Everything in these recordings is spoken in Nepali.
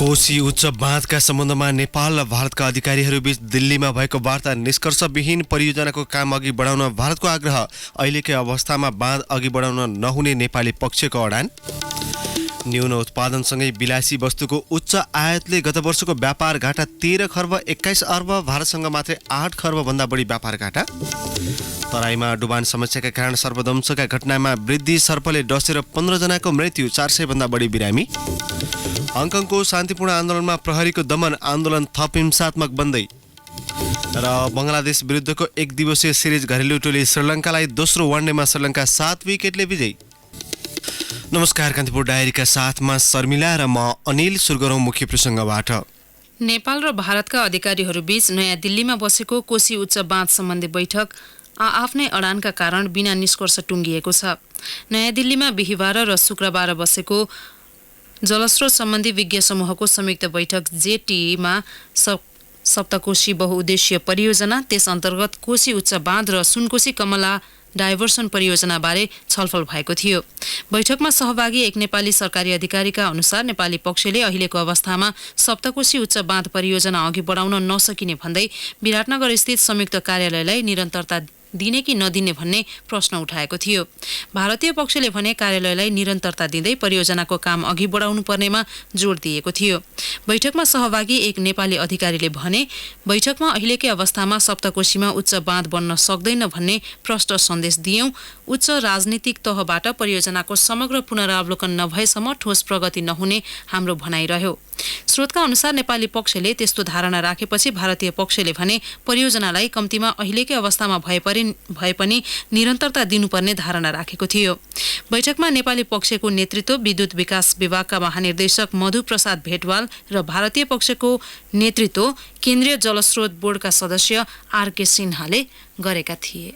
कोशी उच्च बाँधका सम्बन्धमा नेपाल र भारतका अधिकारीहरूबीच दिल्लीमा भएको वार्ता निष्कर्षविहीन परियोजनाको काम अघि बढाउन भारतको आग्रह। अहिलेकै अवस्थामा बाँध अघि बढाउन नहुने नेपाली पक्षको अडान। न्यून उत्पादनसँगै विलासी वस्तुको उच्च आयातले गत वर्षको व्यापार घाटा 13 खर्ब 21 अर्ब, भारतसँग मात्रै 8 खर्बभन्दा बढी व्यापार घाटा। तराईमा डुबान समस्याका कारण सर्पदंशका घटनामा वृद्धि, सर्पले डसेर 15 जनाको मृत्यु, 400 भन्दा बढी बिरामी। हङकङको शान्तिपूर्ण आन्दोलनमा प्रहरीको दमन, आन्दोलन थप हिंसात्मक बन्दै। र बङ्गलादेश विरुद्धको 1 दिवसीय सिरिज घरेलु टोली श्रीलङ्कालाई दोस्रो वनडेमा श्रीलङ्का 7 विकेटले विजयी। नमस्कार, कान्तिपुर डायरीका साथमा शर्मिला र म अनिल। सुरु गरौँ मुख्य प्रसङ्गबाट। नेपाल र भारतका अधिकारीहरूबीच नयाँ दिल्लीमा बसेको कोशी उच्च बाँध सम्बन्धी बैठक आफ्नै अडानका कारण बिना निष्कर्ष टुङ्गिएको छ। नयाँ दिल्लीमा बिहिबार र शुक्रबार बसेको जलस्रोत सम्बन्धी विज्ञ समूहको संयुक्त बैठक जेटीमा सप्तकोशी बहुउद्देश्य परियोजना, त्यस अन्तर्गत कोशी उच्च बाँध र सुनकोशी कमला डाइभर्सन परियोजनाबारे छलफल भएको थियो। बैठकमा सहभागी एक नेपाली सरकारी अधिकारीका अनुसार नेपाली पक्षले अहिलेको अवस्थामा सप्तकोशी उच्च बाँध परियोजना अघि बढाउन नसकिने भन्दै विराटनगर स्थित संयुक्त कार्यालयलाई निरन्तरता दिने कि नदिने भन्ने प्रश्न उठाएको थियो। भारतीय पक्षले भने कार्यालयलाई निरन्तरता दिँदै परियोजनाको काम अघि बढाउनु पर्नेमा जोड दिएको थियो। बैठकमा सहभागी एक नेपाली अधिकारीले भने बैठकमा अहिलेकै अवस्थामा सप्तकोशीमा उच्च बाँध बन्न सक्दैन भन्ने प्रष्ट सन्देश दियौं। उच्च राजनीतिक तहबाट परियोजनाको समग्र पुनरावलोकन नभएसम्म ठोस प्रगति नहुने हाम्रो भनाइरह्यो। स्रोतका अनुसार नेपाली पक्षले त्यस्तो धारणा राखेपछि भारतीय पक्षले भने परियोजनालाई कम्तीमा अहिलेकै अवस्थामा भए पनि निरन्तरता दिनुपर्ने धारणा राखेको थियो। बैठकमा नेपाली पक्षको नेतृत्व विद्युत विकास विभागका महानिर्देशक मधु प्रसाद भेटवाल र भारतीय पक्षको नेतृत्व केन्द्रीय जलस्रोत बोर्डका सदस्य आरके सिन्हाले गरेका थिए।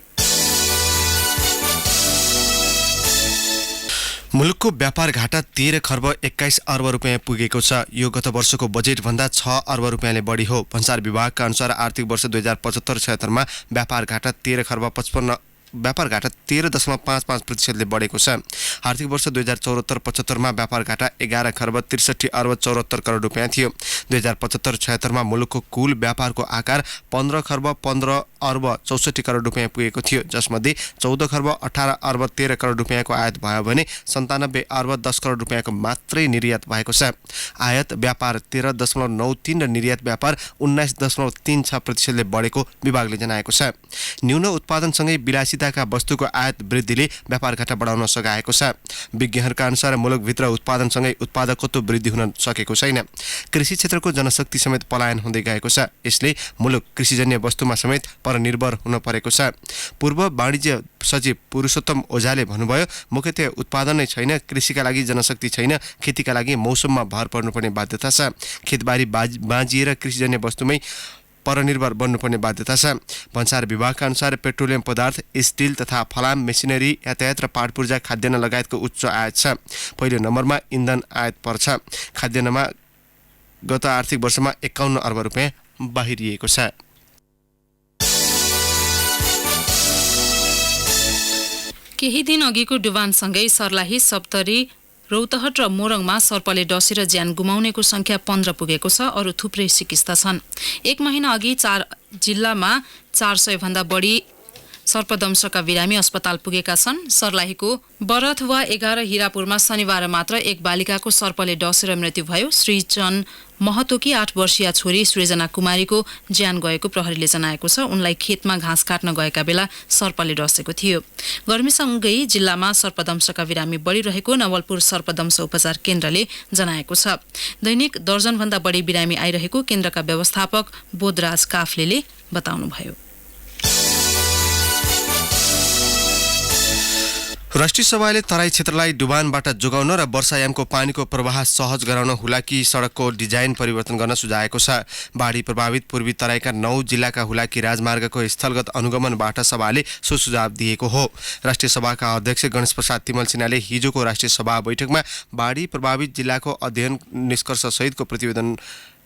मुलुकको व्यापार घाटा 13 खर्ब 21 अर्ब रुपियाँ पुगेको छ। यो गत वर्षको बजेटभन्दा 6 अर्ब रुपियाँले बढी हो। भन्सार विभागका अनुसार आर्थिक वर्ष 2075-76 मा व्यापार घाटा 13.55% बढेको छ। आर्थिक वर्ष 2074-75 मा व्यापार घाटा 11 खर्ब 63 अर्ब 74 करोड रुपियाँ थियो। 2075-76 मा मुलुकको कुल व्यापारको आकार 15 खर्ब 15 अर्ब 64 करोड रुपियाँ पुगेको थियो, जसमध्ये 14 खर्ब 18 अर्ब 13 करोड रुपियाँको आयात भयो भने 97 अर्ब 10 करोड रुपियाँको मात्रै निर्यात भएको छ। आयात व्यापार 13.93 र निर्यात व्यापार 19.36% बढेको विभागले जनाएको छ। न्यून उत्पादनसँगै विलासिताका वस्तुको आयात वृद्धिले व्यापार घाटा बढाउन सघाएको छ। विज्ञहरूका अनुसार मुलुकभित्र उत्पादनसँगै उत्पादकत्व वृद्धि हुन सकेको छैन। कृषि क्षेत्रको जनशक्ति समेत पलायन हुँदै गएको छ। यसले मुलुक कृषिजन्य वस्तुमा समेत परनिर्भर हुन परेको छ। पूर्व वाणिज्य सचिव पुरुषोत्तम ओझाले भन्नुभयो, मुख्यतः उत्पादन नै छैन, कृषिका लागि जनशक्ति छैन, खेतीका लागि मौसममा भर पर्नुपर्ने बाध्यता छ। खेतबारी बाँझिएर कृषिजन्य वस्तुमै परनिर्भर बन्नुपर्ने बाध्यता छ। भन्सार विभागका अनुसार पेट्रोलियम पदार्थ, स्टिल तथा फलाम, मेसिनरी, यातायात र पाटपूर्जा, खाद्यान्न लगायतको उच्च आयात छ। पहिलो नम्बरमा इन्धन आयात पर्छ। खाद्यान्नमा गत आर्थिक वर्षमा 51 अर्ब रुपियाँ बाहिरिएको छ। केही दिन अघिको डुबानसँगै सर्लाही, सप्तरी, रौतहट र मोरङमा सर्पले डसेर ज्यान गुमाउनेको संख्या 15 पुगेको छ। अरू थुप्रै सिकिस्त छन्। 1 महिना अघि 4 जिल्लामा 400 भन्दा बढी सर्पदंशका बिरामी अस्पताल पुगेका छन्। सर्लाहीको बरथवा 11 हिरापुरमा शनिबार मात्र एक बालिकाको सर्पले डसेर मृत्यु भयो। श्रीचन महतोकी 8 वर्षीय छोरी सृजना कुमारीको ज्यान गएको प्रहरीले जनाएको छ। उनलाई खेतमा घाँस काट्न गएका बेला सर्पले डसेको थियो। गर्मीसँगै जिल्लामा सर्पदंशका बिरामी बढिरहेको नवलपुर सर्पदंश उपचार केन्द्रले जनाएको छ। दैनिक दर्जनभन्दा बढी बिरामी आइरहेको केन्द्रका व्यवस्थापक बोधराज काफ्लेले बताउनुभयो। राष्ट्रिय सभाले तराई क्षेत्रलाई डुबानबाट जोगाउन र वर्षायामको पानीको प्रवाह सहज गराउन हुलाकी सडकको डिजाइन परिवर्तन गर्न सुझाएको छ। बाढी प्रभावित पूर्वी तराईका 9 जिल्लाका हुलाकी राजमार्गको स्थलगत अनुगमनबाट सभाले सो सुझाव दिएको हो। राष्ट्रिय सभाका अध्यक्ष गणेश प्रसाद तिमल सिन्हाले हिजोको राष्ट्रिय सभा बैठकमा बाढी प्रभावित जिल्लाको अध्ययन निष्कर्ष सहितको प्रतिवेदन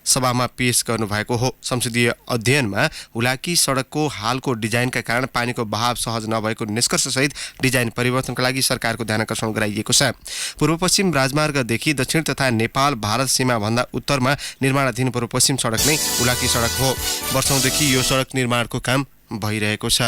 सभामा पेश गर्नुभएको हो। संसदीय अध्ययनमा हुलाकी सडकको हालको डिजाइनका कारण पानीको बहाव सहज नभएको निष्कर्षसहित डिजाइन परिवर्तनका लागि सरकारको ध्यानकर्षण गराइएको छ। पूर्व पश्चिम राजमार्गदेखि दक्षिण तथा नेपाल भारत सीमाभन्दा उत्तरमा निर्माणाधीन पूर्व पश्चिम सडक नै हुलाकी सडक हो। वर्षौंदेखि यो सडक निर्माणको काम भइरहेको छ।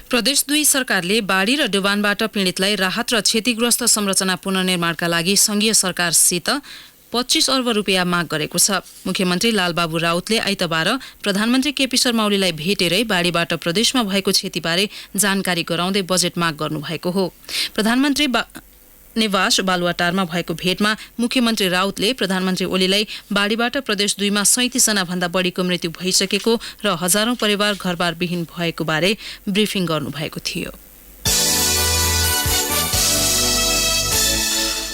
प्रदेश 2 सरकारले बाढी र डुबानबाट पीडितलाई राहत र क्षतिग्रस्त संरचना पुनर्निर्माणका लागि संघीय सरकारसित 25 अर्ब रुपियाँ माग गरेको छ। मुख्यमन्त्री लालबाबु राउतले आइतबार प्रधानमन्त्री केपी शर्मा ओलीलाई भेटेरै बाढीबाट प्रदेशमा भएको क्षतिबारे जानकारी गराउँदै बजेट माग गर्नुभएको हो। प्रधानमन्त्री निवास बालुवाटारमा भएको भेटमा मुख्यमन्त्री राउतले प्रधानमन्त्री ओलीलाई बाढीबाट प्रदेश 2 मा 37 जना भन्दा बढीको मृत्यु भइसकेको र हजारौं परिवार घरबार विहीन भएको बारे ब्रिफिङ गर्नुभएको थियो।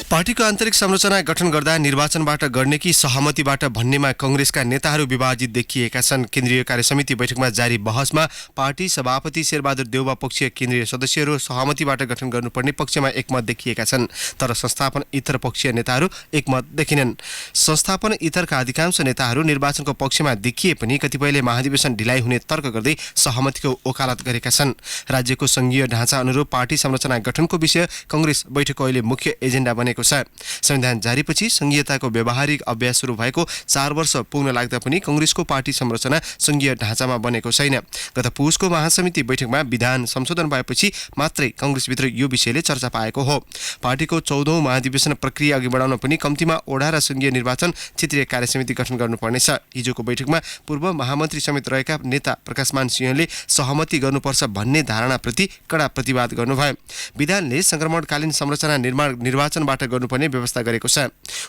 पार्टीको आन्तरिक संरचना गठन गर्दा निर्वाचनबाट गर्ने कि सहमतिबाट भन्नेमा कांग्रेसका नेताहरू विभाजित देखिएका छन्। केन्द्रीय कार्यसमिति बैठकमा जारी बहसमा पार्टी सभापति शेरबहादुर देउवा पक्षीय केन्द्रीय सदस्यहरू सहमतिबाट गठन गर्नुपर्ने पक्षमा एकमत देखिएका छन्, तर संस्थापन इतर पक्षीय नेताहरू एकमत देखिनन्। संस्थापन इतरका अधिकांश नेताहरू निर्वाचनको पक्षमा देखिए पनि कतिपयले महाधिवेशन ढिलाइ हुने तर्क गर्दै सहमतिको वकालत गरेका छन्। राज्यको संघीय ढाँचा अनुरूप पार्टी संरचना गठनको विषय कांग्रेस बैठकको अहिले मुख्य एजेन्डा बनेको छ। संविधान जारीपछि संघीयताको व्यावहारिक अभ्यास सुरु भएको 4 वर्ष पुग्न लाग्दा पनि कांग्रेसको पार्टी संरचना संघीय ढाँचामा बनेको छैन। गत पुसको महासमिति बैठकमा विधान संशोधन भएपछि मात्रै कांग्रेसभित्र यो विषयले चर्चा पाएको हो। पार्टीको 14औं महाधिवेशन प्रक्रिया अघि बढाउन पनि कम्तीमा ओडा र संघीय निर्वाचन क्षेत्रीय कार्यसमिति गठन गर्नुपर्नेछ। हिजोको बैठकमा पूर्व महामन्त्री समेत रहेका नेता प्रकाशमान सिंहले सहमति गर्नुपर्छ भन्ने धारणाप्रति कडा प्रतिवाद गर्नुभयो। विधानले संक्रमणकालीन संरचना निर्वाचनबाट गर्नुपर्ने व्यवस्था गरेको छ।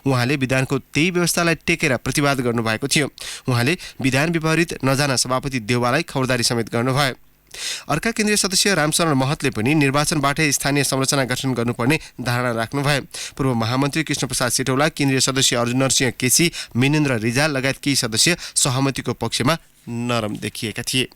उहाँले विधानको त्यही व्यवस्थालाई टेकेर प्रतिवाद गर्नुभएको थियो। उहाँले विधान विपरीत नजान सभापति देउवालाई खबरदारी समेत गर्नुभयो। अर्का केन्द्रीय सदस्य रामशरण महतले पनि निर्वाचनबाटै स्थानीय संरचना गठन गर्नुपर्ने धारणा राख्नुभयो। पूर्व महामन्त्री कृष्णप्रसाद सिटौला, केन्द्रीय सदस्य अर्जुन नरसिंह केसी, मिनेन्द्र रिजाल लगायत केही सदस्य सहमतिको पक्षमा नरम देखिएका थिए।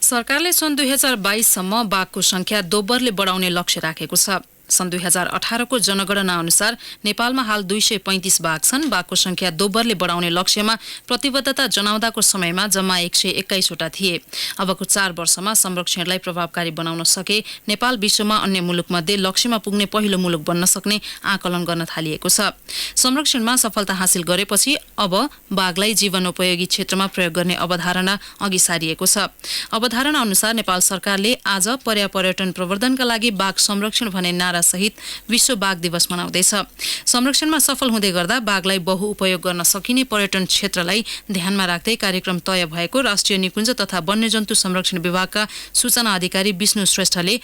सरकारले सन् 2022 सम्म बाघको संख्या दोब्बरले बढाउने लक्ष्य राखेको छ। सन् 2018 को जनगणना अनुसार नेपालमा हाल 235 बाघ छन्। बाघको संख्या दोब्बरले बढाउने लक्ष्यमा प्रतिबद्धता जनाउँदाको समयमा जम्मा 121 वटा थिए। अबको 4 वर्षमा संरक्षणलाई प्रभावकारी बनाउन सके नेपाल विश्वमा अन्य मुलुकमध्ये लक्ष्यमा पुग्ने पहिलो मुलुक बन्न सक्ने आकलन गर्न थालिएको छ। संरक्षणमा सफलता हासिल गरेपछि अब बाघलाई जीवनोपयोगी क्षेत्रमा प्रयोग गर्ने अवधारणा अघि सारिएको छ। अवधारणा अनुसार नेपाल सरकारले आज पर्यावरण प्रवर्धनका लागि बाघ संरक्षण भन्ने सहित विश्व बाघ दिवस मनाउँदैछ। संरक्षणमा सफल हुँदै गर्दा बाघलाई बहुउपयोग गर्न सकिने पर्यटन क्षेत्रलाई ध्यानमा राख्दै कार्यक्रम तय भएको राष्ट्रिय निकुञ्ज तथा वन्यजन्तु संरक्षण विभागका सूचना अधिकारी विष्णु श्रेष्ठले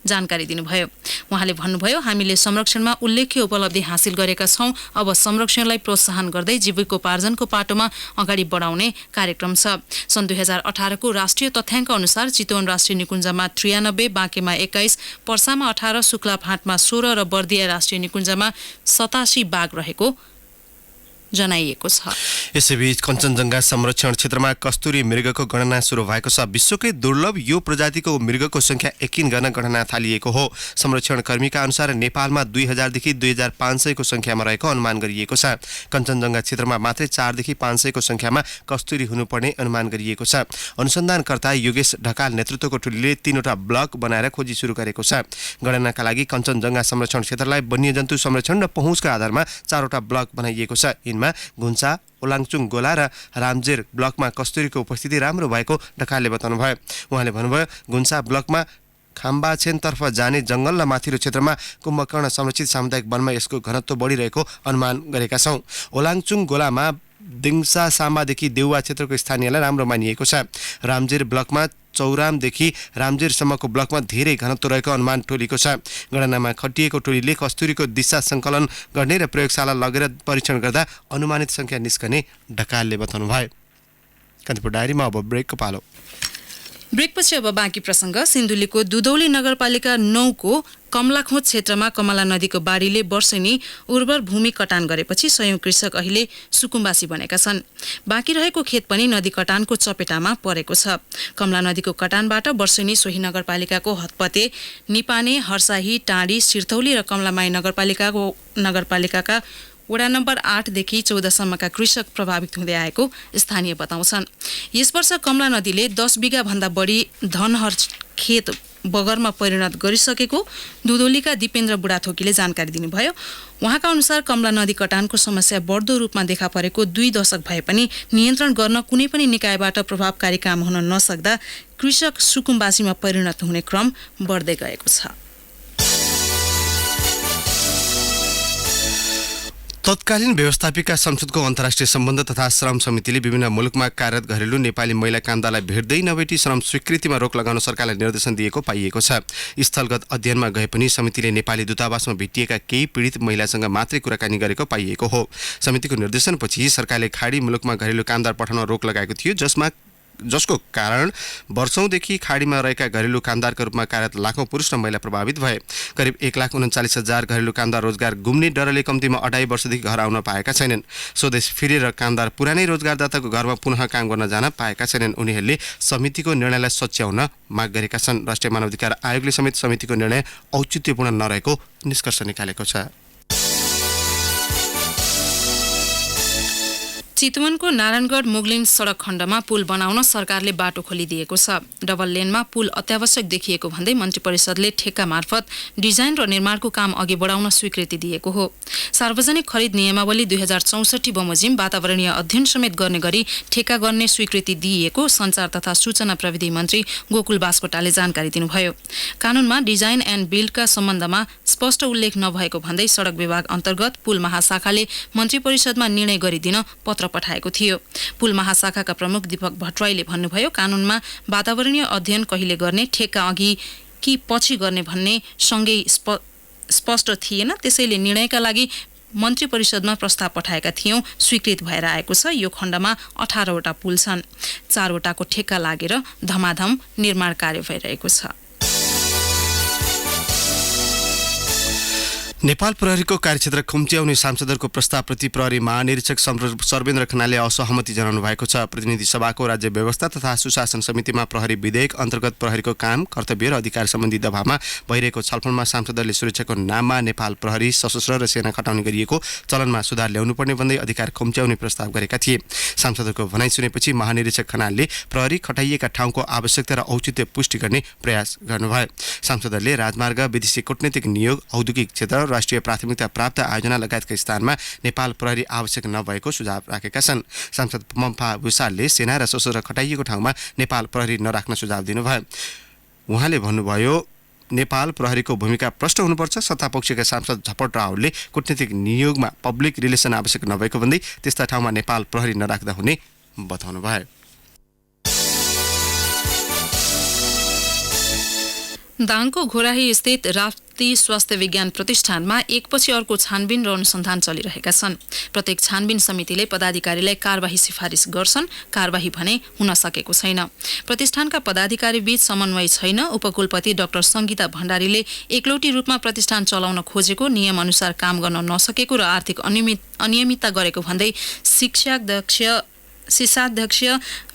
जानकारी दिनुभयो। उहाँले भन्नुभयो, हामीले संरक्षणमा उल्लेख्य उपलब्धि हासिल गरेका छौं। अब संरक्षणलाई प्रोत्साहन गर्दै जीविकोपार्जनको पाटोमा अगाडि बढाउने कार्यक्रम छ। सन् 2018 को राष्ट्रिय तथ्याङ्क अनुसार चितवन राष्ट्रिय निकुञ्जमा 93, बाँकेमा 21, पर्सामा 18, शुक्लाफाँटमा 16 र बर्दिया राष्ट्रिय निकुञ्जमा 87 बाघ रहेको जनाइएको छ। यसैबीच कञ्चनजङ्घा संरक्षण क्षेत्रमा कस्तुरी मृगको गणना सुरु भएको छ। विश्वकै दुर्लभ यो प्रजातिको मृगको संख्या यकिन गर्न गणना थालिएको हो। संरक्षण कर्मीका अनुसार नेपालमा 2000 देखि 2500 को संख्यामा रहेको अनुमान गरिएको छ। कञ्चनजङ्घा क्षेत्रमा मात्रै 4 देखि 500 को संख्यामा कस्तुरी हुनुपर्ने अनुमान गरिएको छ। अनुसन्धानकर्ता योगेश ढकाल नेतृत्वको टोलीले 3 वटा ब्लक बनाएर खोजी सुरु गरेको छ। गणनाका लागि कञ्चनजङ्घा संरक्षण क्षेत्रलाई वन्यजन्तु संरक्षण र पहुँचका आधारमा 4 वटा ब्लक बनाइएको छ। घुन्चा, ओलाङचुङ गोला र रामजेर ब्लकमा कस्तुरीको उपस्थिति राम्रो भएको ढकालले बताउनुभयो। उहाँले भन्नुभयो, घुन्चा ब्लकमा खाम्बाछेनतर्फ जाने जंगल र माथिल्लो क्षेत्रमा कुम्भकर्ण संरक्षित सामुदायिक वनमा यसको घनत्व बढिरहेको अनुमान गरेका छौं। ओलाङचुङ गोलामा दिङसा साम्बादेखि देउवा क्षेत्रको स्थानीयलाई राम्रो मानिएको छ। रामजेर ब्लकमा चौरामदेखि रामजेरसम्मको ब्लकमा धेरै घनत्व रहेको अनुमान टोलीको छ। गणनामा खटिएको टोलीले कस्तुरीको दिशा सङ्कलन गर्ने र प्रयोगशाला लगेर परीक्षण गर्दा अनुमानित संख्या निस्कने ढकालले बताउनुभयो। कान्तिपुर डायरीमा अब ब्रेकको पालो। ब्रेकपछि अब बाँकी प्रसङ्ग। सिन्धुलीको दुधौली नगरपालिका 9 को कमलाखोत क्षेत्रमा कमला नदीको बाढीले वर्षेनी उर्वर भूमि कटान गरेपछि सयौं कृषक अहिले सुकुम्बासी बनेका छन्। बाँकी रहेको खेत पनि नदी कटानको चपेटामा परेको छ। कमला नदीको कटानबाट वर्षेनी सोही नगरपालिकाको हतपते, निपाने, हर्साही, टाँडी, सिरथौली र कमलामाई नगरपालिकाका वडा नम्बर 8 देखि 14 सम्मका कृषक प्रभावित हुँदै आएको स्थानीय बताउँछन्। यस वर्ष कमला नदीले 10 बिघा भन्दा बढी धनहर खेत बगरमा परिणत गरिसकेको दुधौलीका दिपेन्द्र बुढाथोकीले जानकारी दिनुभयो। उहाँका अनुसार कमला नदी कटानको समस्या बढ्दो रूपमा देखा परेको 2 दशक भए पनि नियन्त्रण गर्न कुनै पनि निकायबाट प्रभावकारी काम हुन नसक्दा कृषक सुकुम्बासीमा परिणत हुने क्रम बढ्दै गएको छ। तत्कालीन व्यवस्थापिका संसदको अन्तर्राष्ट्रिय सम्बन्ध तथा श्रम समितिले विभिन्न मुलुकमा कार्यरत घरेलु नेपाली महिला कामदारलाई भेट्दै नभेटी श्रम स्वीकृतिमा रोक लगाउन सरकारलाई निर्देशन दिएको पाइएको छ। स्थलगत अध्ययनमा गए पनि समितिले नेपाली दूतावासमा भेटिएका केही पीडित महिलासँग मात्रै कुराकानी गरेको पाइएको हो। समितिको निर्देशनपछि सरकारले खाडी मुलुकमा घरेलु कामदार पठाउन रोक लगाएको थियो, जसको कारण वर्षौंदेखि खाडीमा रहेका घरेलु कामदारका रूपमा कार्यरत लाखौं पुरुष र महिला प्रभावित भए। करिब 1,39,000 घरेलु कामदार रोजगार गुम्ने डरले कम्तीमा 2.5 वर्षदेखि घर आउन पाएका छैनन्। स्वदेश फिरेर कामदार पुरानै रोजगारदाताको घरमा पुनः काम गर्न जान पाएका छैनन्। उनीहरूले समितिको निर्णयलाई सच्याउन माग गरेका छन्। राष्ट्रिय मानवाधिकार आयोगले समेत समितिको निर्णय औचित्यपूर्ण नरहेको निष्कर्ष निकालेको छ। चितवनको नारायणगढ मुगलिन सडक खण्डमा पुल बनाउन सरकारले बाटो खोलिदिएको छ। डबल लेनमा पुल अत्यावश्यक देखिएको भन्दै मन्त्री परिषदले ठेक्का मार्फत डिजाइन र निर्माणको काम अघि बढाउन स्वीकृति दिएको हो। सार्वजनिक खरिद नियमावली 2064 बमोजिम वातावरणीय अध्ययन समेत गर्ने गरी ठेक्का गर्ने स्वीकृति दिइएको सञ्चार तथा सूचना प्रविधि मन्त्री गोकुल बास्कोटाले जानकारी दिनुभयो। कानूनमा डिजाइन एन्ड बिल्डका सम्बन्धमा स्पष्ट उल्लेख नभएको भन्दै सडक विभाग अन्तर्गत पुल महाशाखाले मन्त्री परिषदमा निर्णय गरिदिन पत्र पठाएको थियो। पुल महाशाखाका प्रमुख दीपक भट्टराईले भन्नुभयो, कानूनमा वातावरणीय अध्ययन कहिले गर्ने, ठेक्का अघि कि पछि गर्ने भन्ने सँगै स्पष्ट थिएन। त्यसैले निर्णयका लागि मन्त्री परिषदमा प्रस्ताव पठाएका थियौं, स्वीकृत भएर आएको छ। यो खण्डमा 18 वटा पुल छन्। 4 वटाको ठेक्का लागेर धमाधम निर्माण कार्य भइरहेको छ। नेपाल प्रहरीको कार्यक्षेत्र खुम्च्याउने सांसदहरूको प्रस्तावप्रति प्रहरी महानिरीक्षक सर्वेन्द्र खनालले असहमति जनाउनु भएको छ। प्रतिनिधि सभाको राज्य व्यवस्था तथा सुशासन समितिमा प्रहरी विधेयक अन्तर्गत प्रहरीको काम, कर्तव्य र अधिकार सम्बन्धी दबावमा भइरहेको छलफलमा सांसदहरूले सुरक्षाको नाममा नेपाल प्रहरी, सशस्त्र र सेना खटाउने गरिएको चलनमा सुधार ल्याउनुपर्ने भन्दै अधिकार खुम्च्याउने प्रस्ताव गरेका थिए। सांसदहरूको भनाइ सुनेपछि महानिरीक्षक खनालले प्रहरी खटाइएका ठाउँको आवश्यकता र औचित्य पुष्टि गर्ने प्रयास गर्नुभयो। सांसदहरूले राजमार्ग, विदेशी कूटनीतिक नियोग, औद्योगिक क्षेत्र, राष्ट्रिय प्राथमिकता प्राप्त आयोजना लगायतका स्थानमा नेपाल प्रहरी आवश्यक नभएको सुझाव राखेका छन्। सांसद पम्फा भूषालले सेना र सशस्त्र खटाइएको ठाउँमा नेपाल प्रहरी नराख्न सुझाव दिनुभयो। उहाँले भन्नुभयो, नेपाल प्रहरीको भूमिका प्रष्ट हुनुपर्छ। सत्तापक्षका सांसद झपट रावलले कूटनीतिक नियोगमा पब्लिक रिलेसन आवश्यक नभएको भन्दै त्यस्ता ठाउँमा नेपाल प्रहरी नराख्दा हुने बताउनुभयो। दाङको घोराही स्थित राप्ती स्वास्थ्य विज्ञान प्रतिष्ठानमा एकपछि अर्को छानबिन र अनुसन्धान चलिरहेका छन्। प्रत्येक छानबिन समितिले पदाधिकारीलाई कारबाही सिफारिस गर्छन्, कारबाही भने हुन सकेको छैन। प्रतिष्ठानका पदाधिकारी बीच समन्वय छैन। उपकुलपति डाक्टर सङ्गीता भण्डारीले एकलौटी रूपमा प्रतिष्ठान चलाउन खोजेको, नियम अनुसार काम गर्न नसकेको र आर्थिक अनियमितता गरेको भन्दै शिक्षाध्यक्ष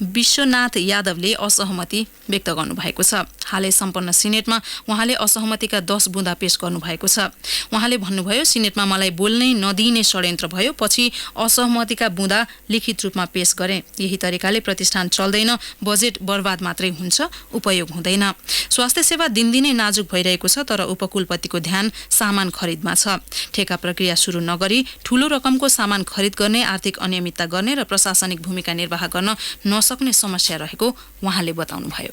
विश्वनाथ यादवले असहमति व्यक्त गर्नुभएको छ। हालै सम्पन्न सिनेटमा उहाँले असहमतिका 10 बुँदा पेश गर्नुभएको छ। उहाँले भन्नुभयो, सिनेटमा मलाई बोल्नै नदिइने षड्यन्त्र भयो, पछि असहमतिका बुँदा लिखित रूपमा पेश गरे। यही तरिकाले प्रतिष्ठान चल्दैन, बजेट बर्बाद मात्रै हुन्छ, उपयोग हुँदैन। स्वास्थ्य सेवा दिनदिनै नाजुक भइरहेको छ, तर उपकुलपतिको ध्यान सामान खरिदमा छ। ठेका प्रक्रिया सुरु नगरी ठूलो रकमको सामान खरिद गर्ने, आर्थिक अनियमितता गर्ने र प्रशासनिक भूमिका निर्वाह गर्न नसक्ने समस्या रहेको उहाँले बताउनुभयो।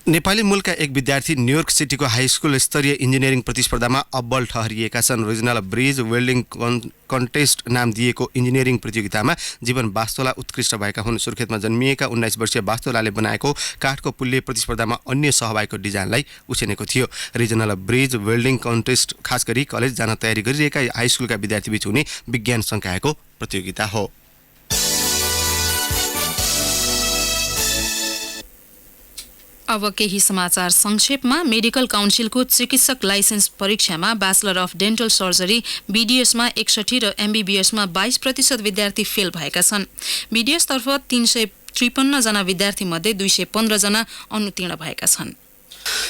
नेपाली मूलका एक विद्यार्थी न्युयोर्क सिटीको हाई स्कुल स्तरीय इन्जिनियरिङ प्रतिस्पर्धामा अब्बल ठहरिएका छन्। रिजनल ब्रिज वेल्डिङ कन्टेस्ट नाम दिएको इन्जिनियरिङ प्रतियोगितामा जीवन बास्तोला उत्कृष्ट भएका हुन्। सुर्खेतमा जन्मिएका 19 वर्षीय बास्तोलाले बनाएको काठको पुलले प्रतिस्पर्धामा अन्य सहभागीको डिजाइनलाई उछिनेको थियो। रिजनल ब्रिज वेल्डिङ कन्टेस्ट खास गरी कलेज जान तयारी गरिरहेका हाई स्कुलका विद्यार्थीबीच हुने विज्ञान संकायको प्रतियोगिता हो। अब केही समाचार संक्षेपमा। मेडिकल काउन्सिलको चिकित्सक लाइसेन्स परीक्षामा ब्याचलर अफ डेन्टल सर्जरी बीडीएसमा 61 र एमबीबीएसमा 22% विद्यार्थी फेल भएका छन्। बीडीएसतर्फ 353 जना विद्यार्थी मध्ये 215 जना अनुत्तीर्ण भएका छन्।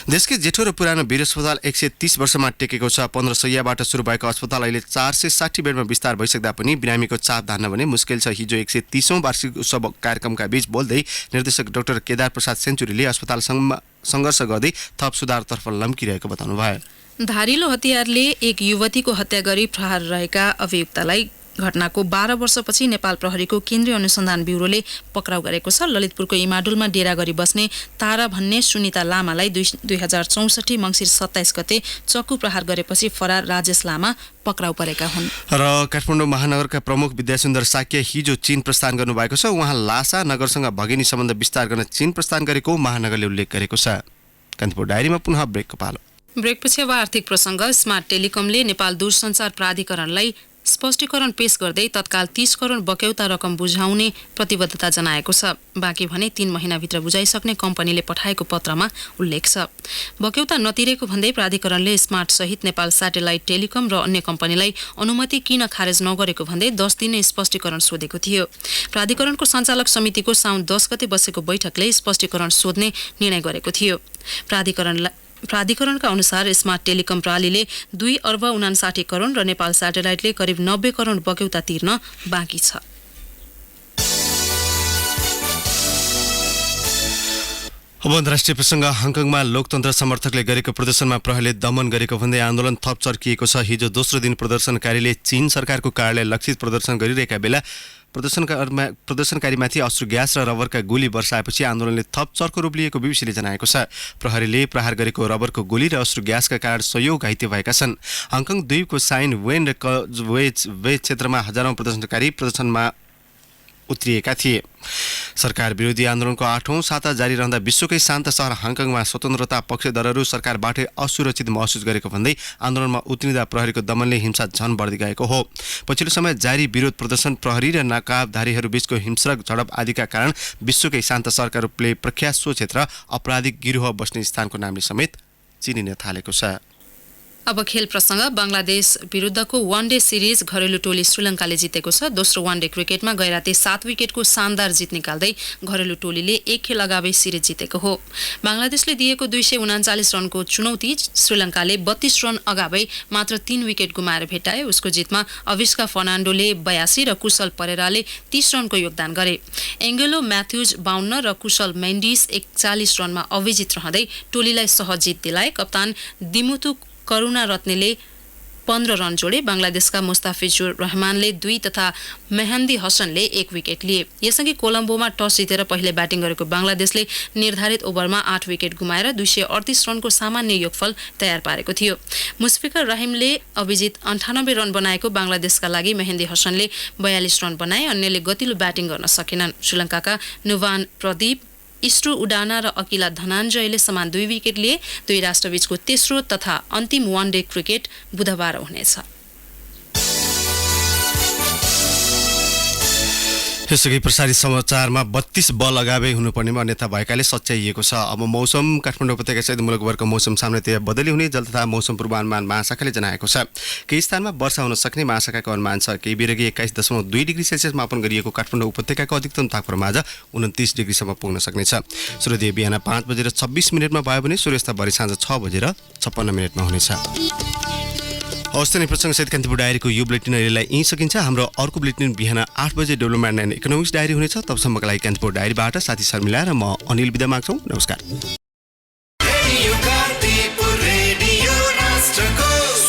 देशकै जेठो र पुरानो वीर अस्पताल 130 वर्षमा टेकेको छ। 15 शैय्याबाट सुरु भएको अस्पताल अहिले 460 बेडमा विस्तार भइसक्दा पनि बिरामीको चाप धान्न भने मुस्किल छ। हिजो 130औं वार्षिक उत्सव कार्यक्रमका बीच बोल्दै निर्देशक डाक्टर केदार प्रसाद सेन्चुरीले अस्पताल सङ्घर्ष गर्दै थप सुधारतर्फ लम्किरहेको बताउनुभयो। धारिलो हतियारले एक युवतीको हत्या गरी फरार रहेका अभियुक्तलाई घटनाको 12 वर्षपछि नेपाल प्रहरीको केन्द्रीय अनुसन्धान ब्युरोले पक्राउ गरेको छ। ललितपुरको इमाडुलमा डेरा गरी बस्ने तारा भन्ने सुनिता लामालाई 2064 मङ्सिर 27 गते चक्कु प्रहार गरेपछि फरार राजेश लामा पक्राउ परेका हुन्। र काठमाडौँ महानगरका प्रमुख विद्यासुन्दर साक्य हिजो चीन प्रस्थान गर्नुभएको छ। उहाँ लासा नगरसँग भगिनी सम्बन्ध विस्तार गर्न चीन प्रस्थान गरेको महानगरले उल्लेख गरेको छ। कान्तिपुर डायरीमा पुनः ब्रेकको पालो। ब्रेकपछि अब आर्थिक प्रसङ्ग। स्मार्ट टेलिकमले नेपाल दूरसञ्चार प्राधिकरणलाई स्पष्टीकरण पेश गर्दै तत्काल 30 करोड बक्यौता रकम बुझाउने प्रतिबद्धता जनाएको छ। बाँकी भने 3 महिनाभित्र बुझाइसक्ने कम्पनीले पठाएको पत्रमा उल्लेख छ। बक्यौता नतिरेको भन्दै प्राधिकरणले स्मार्ट सहित नेपाल स्याटेलाइट टेलिकम र अन्य कम्पनीलाई अनुमति किन खारेज नगरेको भन्दै 10 दिने स्पष्टीकरण सोधेको थियो। प्राधिकरणको सञ्चालक समितिको साउन 10 गते बसेको बैठकले स्पष्टीकरण सोध्ने निर्णय गरेको थियो। प्राधिकरणका अनुसार स्मार्ट टेलिकम प्रणालीले 2 अर्ब 59 करोड र नेपाल स्याटेलाइटले करिब 90 करोड बक्यौता तिर्न बाँकी छ। अब अन्तर्राष्ट्रिय प्रसङ्ग। हङकङमा लोकतन्त्र समर्थकले गरेको प्रदर्शनमा प्रहरीले दमन गरेको भन्दै आन्दोलन थप चर्किएको छ। हिजो दोस्रो दिन प्रदर्शनकारीले चीन सरकारको कार्यालय लक्षित प्रदर्शन गरिरहेका बेला प्रदर्शनकारीमाथि अश्रु ग्यास र रबरका गोली वर्षाएपछि आन्दोलनले थप चर्को रूप लिएको बीबीसीले जनाएको छ। प्रहरीले प्रहार गरेको रबरको गोली र अश्रु ग्यासका कारण सयौं घाइते भएका छन्। हङकङ द्वीपको साइन वेन र वे क्षेत्रमा हजारौं प्रदर्शनकारी प्रदर्शनमा उत्रिएका थिए। सरकार विरोधी आन्दोलनको 8औं साता जारी रहँदा विश्वकै शान्त सहर हङकङमा स्वतन्त्रता पक्षधरहरू सरकारबाटै असुरक्षित महसुस गरेको भन्दै आन्दोलनमा उत्रिँदा प्रहरीको दमनले हिंसा झन बढ्दै गएको हो। पछिल्लो समय जारी विरोध प्रदर्शन, प्रहरी र नकाबधारीहरू बीचको हिंस्रक झडप आदिका कारण विश्वकै शान्त सहरका रूपले प्रख्यात सो क्षेत्र आपराधिक गिरोह बस्ने स्थानको नामले समेत चिनिन थालेको छ। अब खेल प्रसङ्ग। बङ्गलादेश विरुद्धको वान डे सिरिज घरेलु टोली श्रीलङ्काले जितेको छ। दोस्रो वान डे क्रिकेटमा गैराते 7 विकेटको शानदार जित निकाल्दै घरेलु टोलीले 1 खेल अगावै सिरिज जितेको हो। बङ्गलादेशले दिएको 239 रनको चुनौती श्रीलङ्काले 32 रन अगावै मात्र 3 विकेट गुमाएर भेटाए। उसको जितमा अविस्का फर्नान्डोले 82 र कुशल परेराले 30 रनको योगदान गरे। एङ्गेलो म्याथ्युज 52 र कुशल मेन्डिस 41 रनमा अविजित रहँदै टोलीलाई सहज जित दिलाए। कप्तान दिमुतु करुणा रत्नेले 15 रन जोडे। बङ्गलादेशका मुस्ताफिजुर रहमानले 2 तथा मेहन्दी हसनले 1 विकेट लिए। यसअघि कोलम्बोमा टस जितेर पहिले ब्याटिङ गरेको बङ्गलादेशले निर्धारित ओभरमा 8 विकेट गुमाएर 238 रनको सामान्य योगफल तयार पारेको थियो। मुस्फिकर रहिमले अभिजित 98 रन बनाएको बङ्गलादेशका लागि मेहन्दी हसनले 42 रन बनाए। अन्यले गतिलो ब्याटिङ गर्न सकेनन्। श्रीलङ्काका नुवान प्रदीप, इस्ट्रु उडाना र अकिला धनाञ्जयले समान 2 विकेट लिए। दुई राष्ट्रबीचको तेस्रो तथा अन्तिम वान डे क्रिकेट बुधबार हुनेछ। यसअघि प्रसारित समाचारमा 32 बल अगावै हुनुपर्नेमा अन्यथा भएकाले सच्याइएको छ। अब मौसम। काठमाडौँ उपत्यकासहित मुलुकभरको मौसम सामान्यतया बदली हुने जल तथा मौसम पूर्वानुमान महाशाखाले जनाएको छ। केही स्थानमा वर्षा हुन सक्ने महाशाखाको अनुमान छ। केही बेरगी 21.2 डिग्री सेल्सियस मापन गरिएको काठमाडौँ उपत्यकाको अधिकतम तापक्रम आज 29 डिग्रीसम्म पुग्न सक्नेछ। सूर्योदय बिहान 5 बजेर 26 मिनटमा भयो भने सूर्यास्त भरे साँझ 6 बजेर 56 मिनटमा हुनेछ। हवस् त नि प्रसङ्गसहित कान्तिपुर डायरीको यो बुलेटिन अहिलेलाई यहीँ सकिन्छ। हाम्रो अर्को बुलेटिन बिहान 8 बजे डेभलपमेन्ट एन्ड इकोनोमिक्स डायरी हुनेछ। तबसम्मका लागि कान्तिपुर डायरीबाट साथी शर्मिला र म अनिल बिदा माग्छौँ। नमस्कार।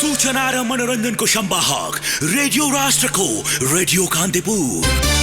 सूचना र मनोरञ्जनको सम्वाहक रेडियो राष्ट्रको रेडियो कान्तिपुर।